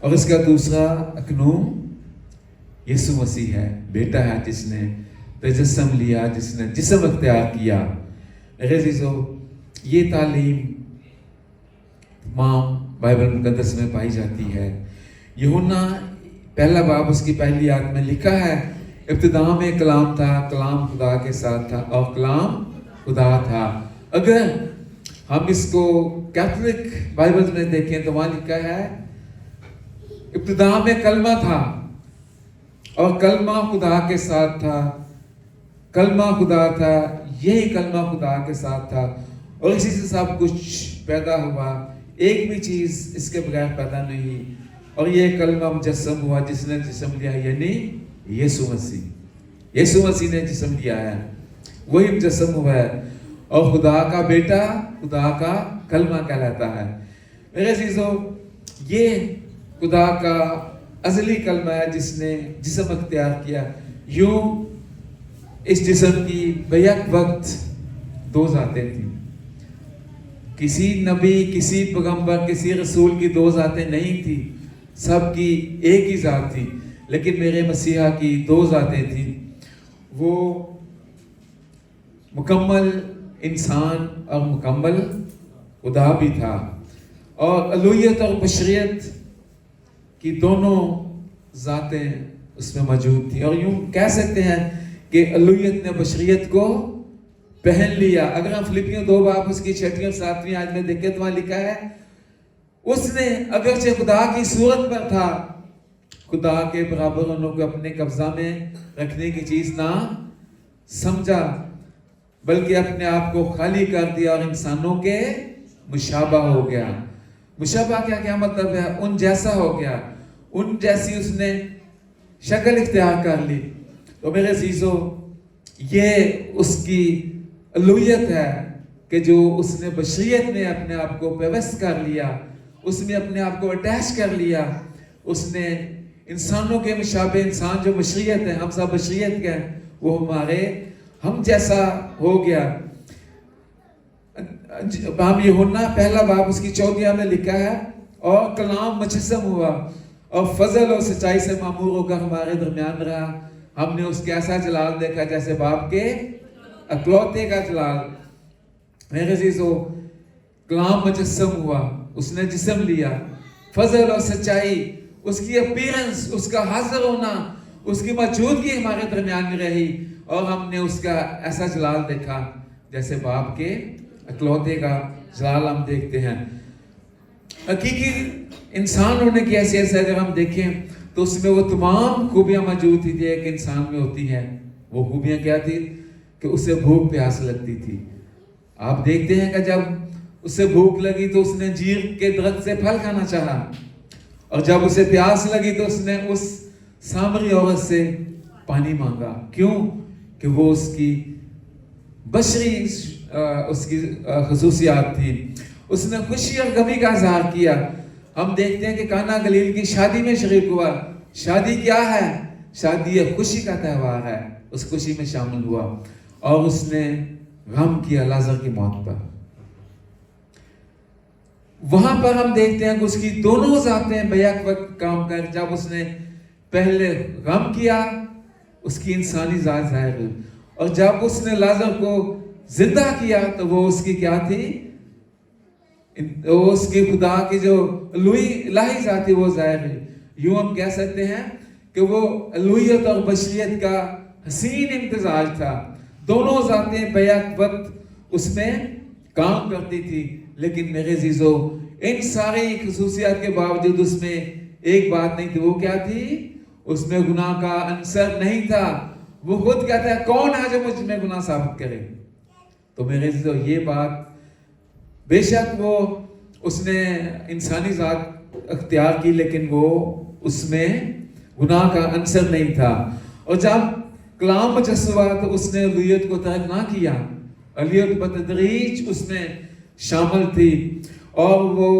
اور اس کا دوسرا اکنوم یسوع مسیح ہے، بیٹا ہے جس نے تجسم لیا، جس نے جسم اختیار کیا۔ میرے عزیزو، یہ تعلیم تمام بائبل مقدس میں پائی جاتی ہے۔ یوحنا پہلا باب اس کی پہلی آیت میں لکھا ہے، ابتدا میں کلام تھا، کلام خدا کے ساتھ تھا اور کلام خدا تھا۔ اگر ہم اس کو کیتھولک بائبل میں دیکھیں تو وہاں لکھا ہے ابتدا میں کلمہ تھا اور کلمہ خدا کے ساتھ تھا، کلمہ خدا تھا، یہی کلمہ خدا کے ساتھ تھا اور اسی سے سب کچھ پیدا ہوا، ایک بھی چیز اس کے بغیر پیدا نہیں، اور یہ کلمہ مجسم ہوا جس نے جسم لیا، یعنی یسوع مسیح۔ یسوع مسیح نے جسم لیا ہے، وہی مجسم ہوا ہے اور خدا کا بیٹا، خدا کا کلمہ کہلاتا ہے۔ میرے عزیزو، یہ خدا کا ازلی کلمہ ہے جس نے جسم اختیار کیا۔ یوں اس جسم کی بیک وقت دو ذاتیں تھیں، کسی نبی، کسی پیغمبر، کسی رسول کی دو ذاتیں نہیں تھی، سب کی ایک ہی ذات تھی، لیکن میرے مسیحا کی دو ذاتیں تھیں۔ وہ مکمل انسان اور مکمل خدا بھی تھا، اور الوہیت اور بشریت کی دونوں ذاتیں اس میں موجود تھیں، اور یوں کہہ سکتے ہیں کہ الوہیت نے بشریت کو پہن لیا۔ اگر ہم فلپیوں 2 باب اس کی 6 اور 7 آیت میں دیکھیں تو وہاں لکھا ہے، اس نے اگرچہ خدا کی صورت پر تھا، خدا کے برابر انہوں کو اپنے قبضہ میں رکھنے کی چیز نہ سمجھا، بلکہ اپنے آپ کو خالی کر دیا اور انسانوں کے مشابہ ہو گیا۔ مشابہ کیا مطلب ہے؟ ان جیسا ہو گیا، ان جیسی اس نے شکل اختیار کر لی۔ تو میرے عزیزو، یہ اس کی الوہیت ہے کہ جو اس نے بشریت میں اپنے آپ کو پیوست کر لیا، اس میں اپنے آپ کو اٹیچ کر لیا، اس نے انسانوں کے مشابہ، انسان جو بشریت ہے، ہم سب بشریت کے ہیں، وہ ہم جیسا ہو گیا۔ ہم یوحنا پہلا باب اس کی 14 میں لکھا ہے، اور کلام مجسم ہوا اور فضل اور سچائی سے معمور ہو کر ہمارے درمیان رہا، ہم نے اس کے ایسا جلال دیکھا جیسے باپ کے اکلوتے کا جلال۔ میرے عزیزو، کلام مجسم ہوا، اس نے جسم لیا، فضل اور سچائی، اس کی اپیرنس، اس کا حاضر ہونا، اس کی موجودگی ہمارے درمیان میں رہی، اور ہم نے اس کا ایسا جلال دیکھا جیسے باپ کے اکلوتے کا جلال ہم دیکھتے ہیں۔ حقیقی انسان ہونے کی حیثیت سے اگر ہم دیکھیں تو اس میں وہ تمام خوبیاں موجود تھی ایک انسان میں ہوتی ہیں۔ وہ خوبیاں کیا تھی؟ کہ اسے بھوک پیاس لگتی تھی۔ آپ دیکھتے ہیں کہ جب اسے بھوک لگی تو اس نے انجیر کے درخت سے پھل کھانا چاہا، اور جب اسے پیاس لگی تو اس نے اس سامری عورت سے پانی مانگا۔ کیوں؟ کہ وہ اس کی بشری اس کی خصوصیات تھی۔ اس نے خوشی اور غمی کا اظہار کیا۔ ہم دیکھتے ہیں کہ کانا گلیل کی شادی میں شریک ہوا۔ شادی کیا ہے؟ شادی ایک خوشی کا تہوار ہے، اس خوشی میں شامل ہوا، اور اس نے غم کیا لازر کی موت پر۔ وہاں پر ہم دیکھتے ہیں کہ اس کی دونوں ذاتیں بیک وقت کام کر، جب اس نے پہلے غم کیا، اس کی انسانی ذات ظاہر ہوئی، اور جب اس نے لازر کو زندہ کیا تو وہ اس کی کیا تھی؟ اس کی خدا کی جو الہی ذات تھی وہ ظاہر ہوئی۔ یوں ہم کہہ سکتے ہیں کہ وہ الوہیت اور بشریت کا حسین امتزاج تھا۔ دونوں ذاتیں بیک وقت اس میں کام کرتی تھی، لیکن میرے عزیزو، ان ساری خصوصیات کے باوجود اس میں ایک بات نہیں تھی۔ وہ کیا تھی؟ اس میں گناہ کا عنصر نہیں تھا۔ وہ خود کہتا ہے، کون ہے جو مجھ میں گناہ ثابت کرے؟ تو میرے عزیزو، یہ بات بے شک وہ اس نے انسانی ذات اختیار کی، لیکن وہ اس میں گناہ کا عنصر نہیں تھا۔ اور جب کلام مجسم ہوا تو اس نے الوہیت کو ترک نہ کیا، الوہیت بتدریج اس میں شامل تھی۔ اور وہ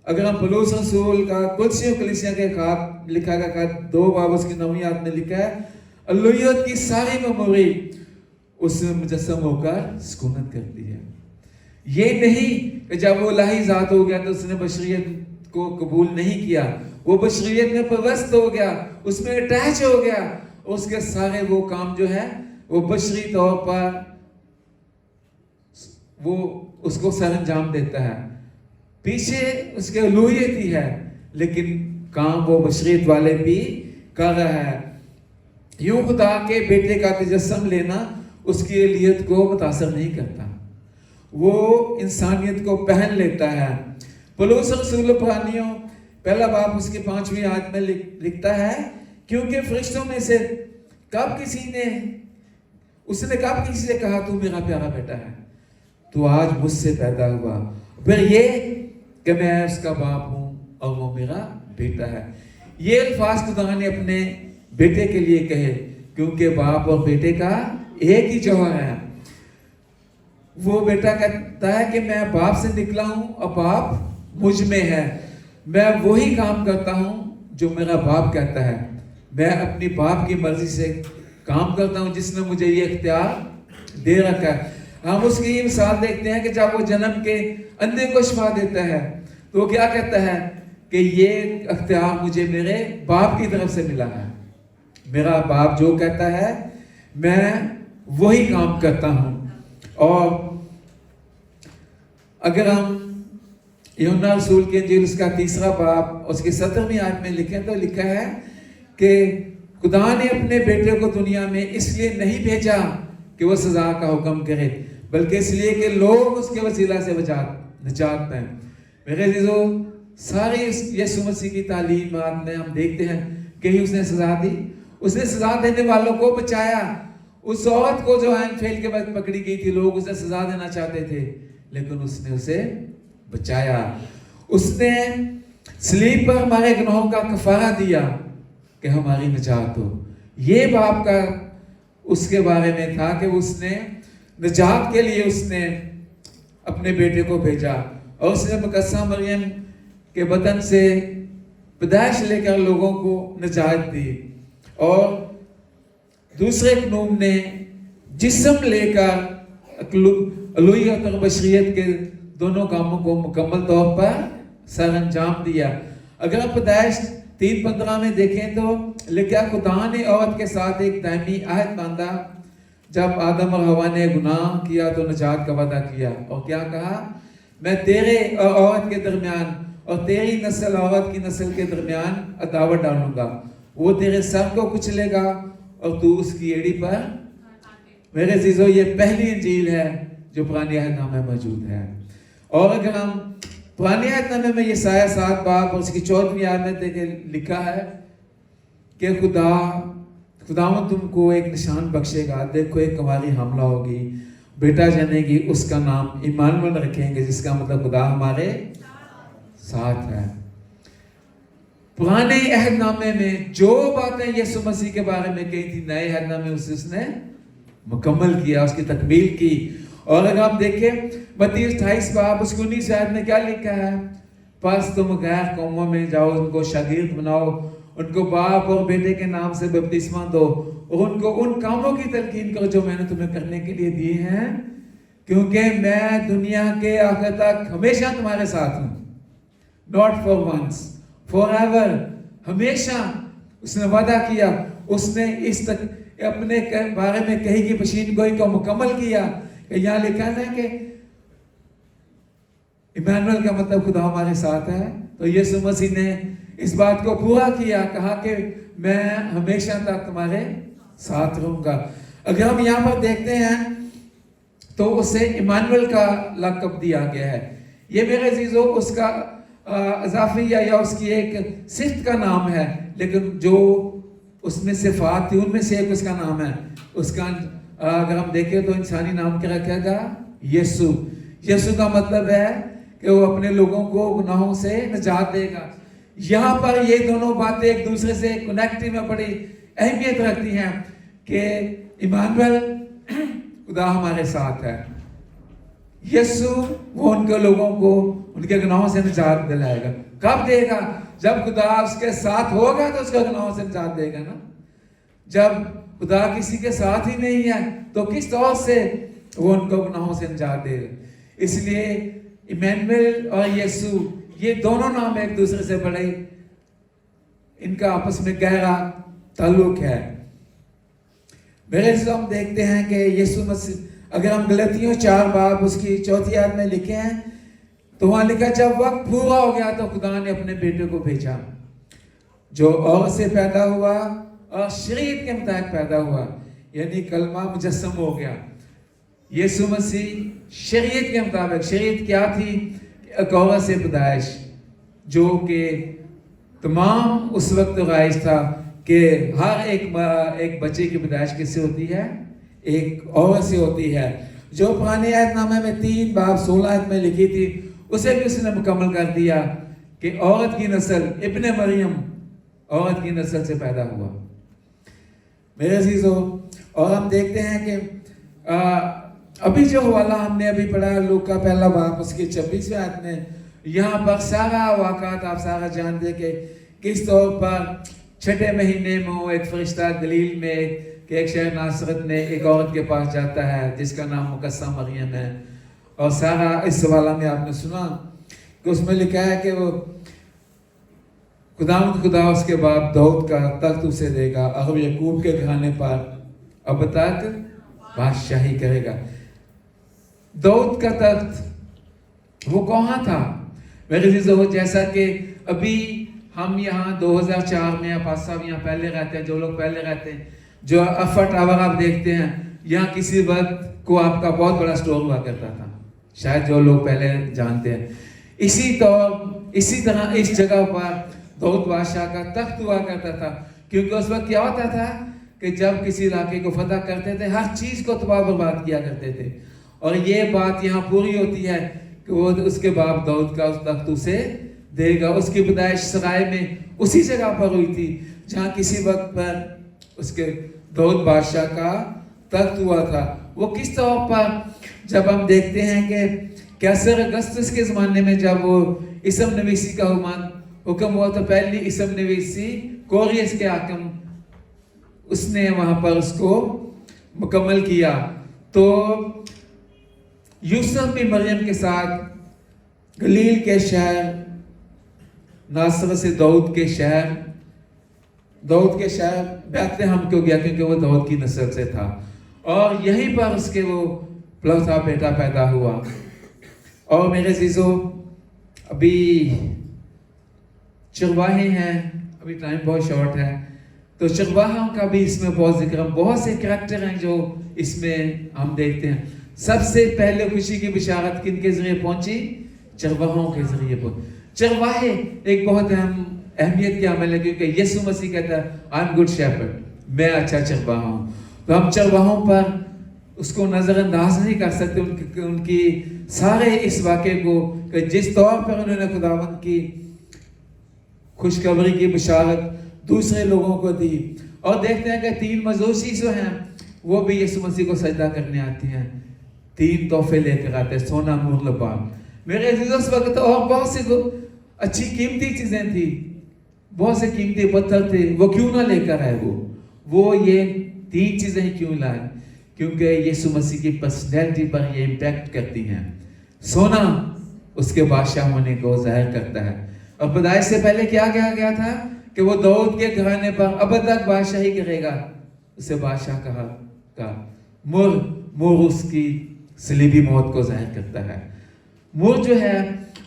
اگر ہم پولس رسول کا قدسیوں کلیسیاں کے خط لکھا گیا خط 2 باب اس کی 9 آیت میں لکھا ہے، الوہیت کی ساری میموری اس میں مجسم ہو کر سکونت کرتی ہے۔ یہ نہیں کہ جب وہ الہی ذات ہو گیا تو اس نے بشریت کو قبول نہیں کیا، وہ بشریت میں پیوست ہو گیا، اس میں اٹیچ ہو گیا، اس کے سارے وہ کام جو ہے وہ بشری طور پر وہ اس کو سر انجام دیتا ہے، پیچھے اس کے الوہیت ہی ہے لیکن کام وہ بشریت والے بھی کر رہا ہے۔ یوں خدا کے بیٹے کا تجسم لینا اس کی الوہیت کو متاثر نہیں کرتا، وہ انسانیت کو پہن لیتا ہے۔ پولس رسول عبرانیوں پہلا باب اس کی 5ویں آیت میں لکھتا ہے، کیونکہ فرشتوں میں سے اس نے کب کسی سے کہا تو میرا پیارا بیٹا ہے، تو آج مجھ سے پیدا ہوا، پھر یہ کہ میں اس کا باپ ہوں اور وہ میرا بیٹا ہے۔ یہ الفاظ خدا نے اپنے بیٹے کے لیے کہے کیونکہ باپ اور بیٹے کا ایک ہی جوہر ہے۔ وہ بیٹا کہتا ہے کہ میں باپ سے نکلا ہوں اور باپ مجھ میں ہے، میں وہی کام کرتا ہوں جو میرا باپ کہتا ہے، میں اپنی باپ کی مرضی سے کام کرتا ہوں جس نے مجھے یہ اختیار دے رکھا ہے۔ ہم اس کی یہ مثال دیکھتے ہیں کہ جب وہ جنم کے اندھے کو شفا دیتا ہے تو وہ کیا کہتا ہے کہ یہ اختیار مجھے میرے باپ کی طرف سے ملا ہے، میرا باپ جو کہتا ہے میں وہی کام کرتا ہوں۔ اور اگر ہم یوحنا رسول کی انجیل اس کا 3 باب اس کی 17ویں آیت میں لکھیں تو لکھا ہے کہ خدا نے اپنے بیٹے کو دنیا میں اس لیے نہیں بھیجا کہ وہ سزا کا حکم کرے بلکہ اس لیے کہ لوگ اس کے وسیلہ سے نجات پائیں۔ میرے عزیزو، ساری یسوع مسیح کی تعلیمات میں ہم دیکھتے ہیں کہ اس نے سزا دی، اس نے سزا دینے والوں کو بچایا۔ اس عورت کو جو عین فعل کے وقت پکڑی گئی تھی، لوگ اسے سزا دینا چاہتے تھے لیکن اس نے اسے بچایا، اس نے صلیب پر ہمارے گناہوں کا کفارہ دیا کہ ہماری نجات ہو۔ یہ باپ کا اس کے بارے میں تھا کہ اس نے نجات کے لیے اس نے اپنے بیٹے کو بھیجا اور اس نے مقدسہ مریم کے بدن سے پیدائش لے کر لوگوں کو نجات دی، اور دوسرے قانون نے جسم لے کر الوہیت اور بشریت کے دونوں کاموں کو مکمل طور پر سر انجام دیا۔ اگر آپ پیدائش 3:15 میں دیکھیں تو لکھا، خدا نے عورت کے ساتھ ایک دائمی عہد باندھا، جب آدم اور حوا نے گناہ کیا تو نجات کا وعدہ کیا، اور کیا کہا، میں تیرے اور عورت کے درمیان اور تیری نسل عورت کی نسل کے درمیان عداوت ڈالوں گا، وہ تیرے سر کو کچلے گا اور تو اس کی ایڑی پر۔ میرے عزیزو، یہ پہلی انجیل ہے جو پرانے عہد نامے میں موجود ہے۔ اور اگر ہم پرانے عہد نامے میں یسایہ 7 باب اور اس کی 14ویں آیت میں دیکھیں، لکھا ہے کہ خداوند تم کو ایک نشان بخشے گا، دیکھو ایک کنواری حاملہ ہوگی، بیٹا جنے گی، اس کا نام ایمانویل رکھیں گے، جس کا مطلب خدا ہمارے ساتھ ہے۔ پرانے عہد نامے میں جو باتیں یسوع مسیح کے بارے میں کہی تھی، نئے عہد نامے میں اس نے مکمل کیا، اس کی تکمیل کی۔ اور اگر آپ دیکھیں متی 28 باب اس کی 19 آیت میں کیا لکھا ہے، پس تم غیر قوموں میں جاؤ، ان کو شاگرد بناؤ، ان کو باپ اور بیٹے کے نام سے بپتسمہ دو، اور ان کو ان کاموں کی تلقین کرو جو میں نے تمہیں کرنے کے لیے دیے ہیں، کیونکہ میں دنیا کے آخر تک ہمیشہ تمہارے ساتھ ہوں۔ not for once, forever، ہمیشہ اس نے وعدہ کیا، اس نے اس تک اپنے بارے میں کہی کی پشین گوئی کو مکمل کیا۔ یہاں لکھا ہے کہ ایمانویل کا مطلب خدا ہمارے ساتھ ہے، تو یسوع مسیح نے اس بات کو پورا کیا، کہا کہ میں ہمیشہ تک تمہارے ساتھ رہوں گا۔ اگر ہم یہاں پر دیکھتے ہیں تو اسے ایمانویل کا لقب دیا گیا ہے۔ یہ میرے عزیزو اس کا اضافیہ یا اس کی ایک صفت کا نام ہے، لیکن جو اس میں صفات تھی ان میں سے ایک اس کا نام ہے۔ اس کا اگر ہم دیکھیں تو انسانی نام کیا رکھا گا، یسوع۔ یسوع کا مطلب ہے کہ وہ اپنے لوگوں کو گناہوں سے نجات دے گا۔ یہاں پر یہ دونوں باتیں ایک دوسرے سے کنیکٹنگ میں بڑی اہمیت رکھتی ہیں کہ ایمانویل خدا ہمارے ساتھ ہے، یسوع وہ ان کے لوگوں کو ان کے گناہوں سے نجات دلائے گا۔ کب دے گا؟ جب خدا اس کے ساتھ ہوگا تو اس کے گناہوں سے نجات دے گا نا۔ جب خدا کسی کے ساتھ ہی نہیں ہے تو کس طور سے وہ ان کو گناہوں سے نجات دے گا؟ اس لیے ایمانویل اور یسوع یہ دونوں نام ایک دوسرے سے بڑے ان کا آپس میں گہرا تعلق ہے۔ میرے عزیزو، ہم دیکھتے ہیں کہ یسوع مسیح، اگر ہم غلطیوں 4 باب اس کی 4 آیت میں لکھے ہیں تو وہاں لکھا جب وقت پورا ہو گیا تو خدا نے اپنے بیٹے کو بھیجا جو عورت سے پیدا ہوا اور شریعت کے مطابق پیدا ہوا، یعنی کلمہ مجسم ہو گیا۔ یسوع مسیح شریعت کے مطابق، شریعت کیا تھی؟ ایک عورت سے پیدائش، جو کہ تمام اس وقت رائج تھا کہ ہر ایک بچے کی پیدائش کس سے ہوتی ہے؟ ایک عورت سے ہوتی ہے، جو پرانے عہد نامے میں 3 باب 16 آیت میں لکھی تھی، اسے بھی اس نے مکمل کر دیا کہ عورت کی نسل، ابن مریم عورت کی نسل سے پیدا ہوا۔ میرے عزیزو، اور ہم دیکھتے ہیں کہ ابھی جو حوالہ ہم نے ابھی پڑھا لوکا پہلا باب اس کی 26ویں آیت میں، یہاں پر سارا واقعات آپ سارا جانتے کہ کس طور پر 6 مہینے میں ایک فرشتہ گلیل میں کہ ایک شہر ناصرت میں ایک عورت کے پاس جاتا ہے جس کا نام مقدسہ مریم ہے، اور سارا اس حوالہ میں آپ نے سنا کہ اس میں لکھا ہے کہ وہ خدا اس کے باپ داؤد کا تخت اسے دے گا اور یعقوب کے گھرانے پر اب تک بادشاہی کرے گا۔ داؤد کا تخت وہ کہاں تھا؟ میرے عزیزو، جیسا کہ ابھی ہم یہاں 2004 میں پاس صاحب یہاں پہلے رہتے ہیں، جو لوگ پہلے رہتے ہیں، جو افا ٹاور آپ دیکھتے ہیں، یہاں کسی وقت کو آپ کا بہت بڑا سٹور ہوا کرتا تھا، شاید جو لوگ پہلے جانتے ہیں۔ اسی طرح اس جگہ پر داؤد بادشاہ کا تخت ہوا کرتا تھا، کیونکہ اس وقت کیا ہوتا تھا کہ جب کسی علاقے کو فتح کرتے تھے ہر چیز کو تباہ برباد کیا کرتے تھے، اور یہ بات یہاں پوری ہوتی ہے کہ وہ اس کے باپ داؤد کا اس تخت اسے دے گا۔ اس کی پیدائش سرائے میں اسی جگہ پر ہوئی تھی جہاں کسی وقت پر اس کے داؤد بادشاہ کا تخت ہوا تھا۔ وہ کس طور پر جب ہم دیکھتے ہیں کہ کیسر اگسطس کے زمانے میں جب وہ اسم نویسی کا حکم ہوا تو پہلی اسم نویسی کوریس کے حاکم اس نے وہاں پر اس کو مکمل کیا۔ تو یوسف بھی مریم کے ساتھ گلیل کے شہر ناصرت سے داؤد کے شہر بیت لحم کو گیا، کیونکہ وہ داؤد کی نسل سے تھا، اور یہیں پر اس کے وہ پلوٹا بیٹا پیدا ہوا۔ اور میرے عزیزو، ابھی چرواہے ہیں، ابھی ٹائم بہت شارٹ ہے، تو چرواہوں کا بھی اس میں بہت ذکر ہے، بہت سے کریکٹر ہیں جو اس میں ہم دیکھتے ہیں۔ سب سے پہلے خوشی کی بشارت کن کے ذریعے پہنچی؟ چرواہوں کے ذریعے پہنچی۔ چرواہے ایک بہت اہمیت کی عمل ہے، کیونکہ یسوع مسیح کہتا ہے آئی ایم گڈ شیپرڈ، میں اچھا چرواہا ہوں۔ تو ہم چرواہوں پر اس کو نظر انداز نہیں کر سکتے، ان کی سارے اس واقعے کو کہ جس طور پر انہوں نے خداوند کی خوشخبری کی بشارت دوسرے لوگوں کو دی۔ اور دیکھتے ہیں کہ 3 مجوسی جو ہیں وہ بھی یسوع مسیح کو سجدہ کرنے آتی ہیں، 3 تحفے لے کر آتے ہیں، سونا، مور، لبان۔ میرے عزیزوں، اس وقت اور بہت سی اچھی قیمتی چیزیں تھی، بہت سے قیمتی پتھر تھے، وہ کیوں نہ لے کر آئے؟ وہ یہ 3 چیزیں کیوں لائے؟ کیونکہ یسوع مسیح کی پرسنالٹی پر یہ امپیکٹ کرتی ہیں۔ سونا اس کے بادشاہ ہونے کو ظاہر کرتا ہے، اور پیدائش سے پہلے کیا کہا گیا تھا کہ وہ داؤد کے گھرانے پر اب تک بادشاہی کرے گا، اسے بادشاہ کہا۔ مور اس کی صلیبی موت کو ظاہر کرتا ہے۔ مور جو ہے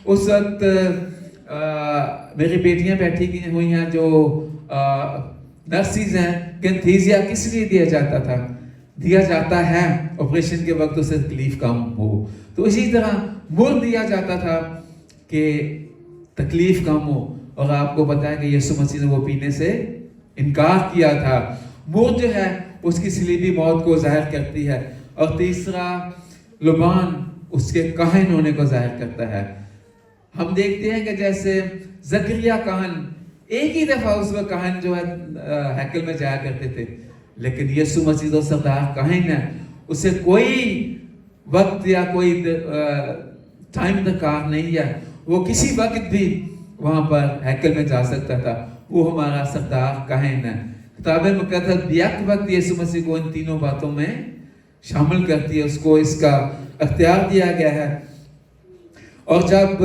اس وقت میری بیٹیاں بیٹھی ہوئی ہیں جو نرسیز ہیں، کنتھیزیا کس لیے دیا جاتا ہے آپریشن کے وقت اسے تکلیف کم ہو، تو اسی طرح مور دیا جاتا تھا کہ تکلیف کم ہو، اور آپ کو پتا ہے کہ یسوع مسیح نے وہ پینے سے انکار کیا تھا۔ مور جو ہے اس کی صلیبی موت کو ظاہر کرتی ہے، اور تیسرا لبان اس کے کاہن ہونے کو ظاہر کرتا ہے۔ ہم دیکھتے ہیں کہ جیسے زکریا کاہن ایک ہی دفعہ اس وقت کاہن جو ہے ہیکل میں جایا کرتے تھے، لیکن یسوع مسیح تو سردار کاہن ہے، اسے کوئی وقت یا کوئی ٹائم درکار نہیں ہے، وہ کسی وقت بھی وہاں پر ہیکل میں جا سکتا تھا، وہ ہمارا سردار کاہن ہے۔ کتاب مقدس بیک وقت یسوع مسیح کو ان تینوں باتوں میں شامل کرتی ہے، اس کو اس کا اختیار دیا گیا ہے۔ اور جب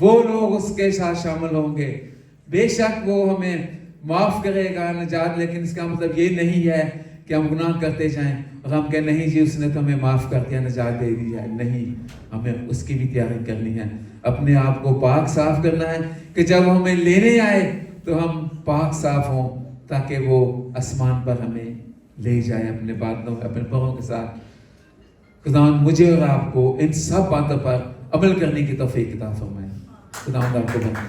وہ لوگ اس کے ساتھ شامل ہوں گے. بے شک وہ ہمیں معاف کرے گا نجات، لیکن اس کا مطلب یہ نہیں ہے کہ ہم گناہ کرتے جائیں اور ہم کہیں نہیں جی اس نے تو ہمیں معاف کر دیا نجات دے دی ہے. نہیں، ہمیں اس کی بھی تیاری کرنی ہے، اپنے آپ کو پاک صاف کرنا ہے کہ جب ہمیں لینے آئے تو ہم پاک صاف ہوں، تاکہ وہ آسمان پر ہمیں لے جائے اپنے بادلوں اپنے پروں کے ساتھ. خداوند مجھے اور آپ کو ان سب باتوں پر عمل کرنے کی توفیق عطا فرمائے. خداوند آپ کو بندہ